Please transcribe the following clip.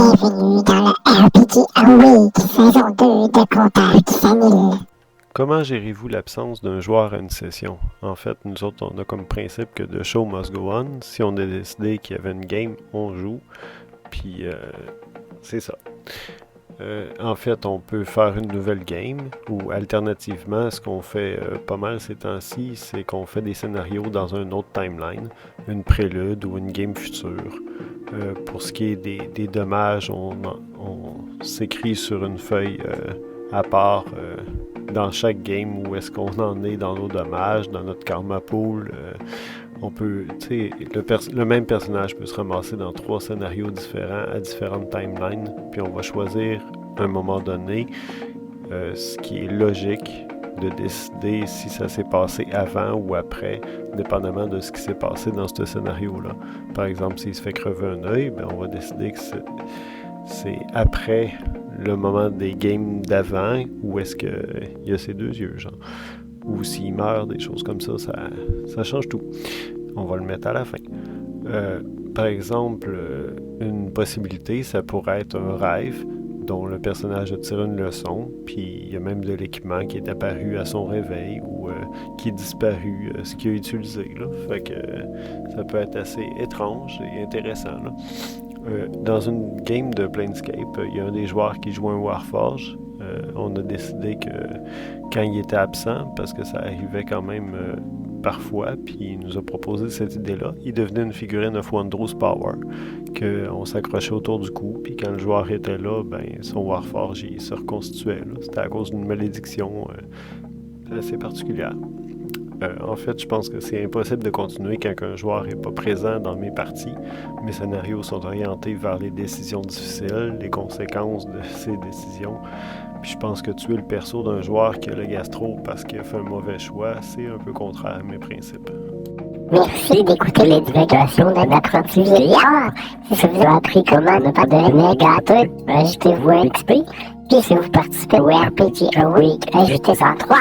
Bienvenue dans le RPG Awake, saison 2 de Contact s'annule. Comment gérez-vous l'absence d'un joueur à une session? En fait, nous autres, on a comme principe que the show must go on. Si on a décidé qu'il y avait une game, on joue. Puis, c'est ça. En fait, on peut faire une nouvelle game ou alternativement, ce qu'on fait pas mal ces temps-ci, c'est qu'on fait des scénarios dans un autre timeline, une prélude ou une game future. Pour ce qui est des dommages, on s'écrit sur une feuille à part dans chaque game où est-ce qu'on en est dans nos dommages, dans notre karma pool. On peut, tu sais, le même personnage peut se ramasser dans 3 scénarios différents à différentes timelines, puis on va choisir à un moment donné ce qui est logique de décider si ça s'est passé avant ou après, dépendamment de ce qui s'est passé dans ce scénario-là. Par exemple, s'il se fait crever un œil, ben on va décider que c'est après le moment des games d'avant où est-ce qu'il y a ses 2 yeux, genre. Ou s'il meurt, des choses comme ça, ça change tout. On va le mettre à la fin. Par exemple, une possibilité, ça pourrait être un rêve dont le personnage a tiré une leçon, puis il y a même de l'équipement qui est apparu à son réveil ou qui est disparu, ce qu'il a utilisé. Là. Fait que ça peut être assez étrange et intéressant. Là. Dans une game de Planescape, il y a un des joueurs qui joue un Warforge. On a décidé que quand il était absent, parce que ça arrivait quand même parfois, puis il nous a proposé cette idée-là, il devenait une figurine of Wondrous Power, qu'on s'accrochait autour du cou, puis quand le joueur était là, ben son Warforge il se reconstituait. Là. C'était à cause d'une malédiction assez particulière. En fait, je pense que c'est impossible de continuer quand un joueur n'est pas présent dans mes parties. Mes scénarios sont orientés vers les décisions difficiles, les conséquences de ces décisions. Puis je pense que tuer le perso d'un joueur qui a le gastro parce qu'il a fait un mauvais choix, c'est un peu contraire à mes principes. Merci d'écouter les divagations d'un apprenti vieillard. Si ça vous a appris comment ne pas devenir gâteux, ajoutez-vous un XP. Puis si vous participez au RPG Awake, ajoutez-en 3.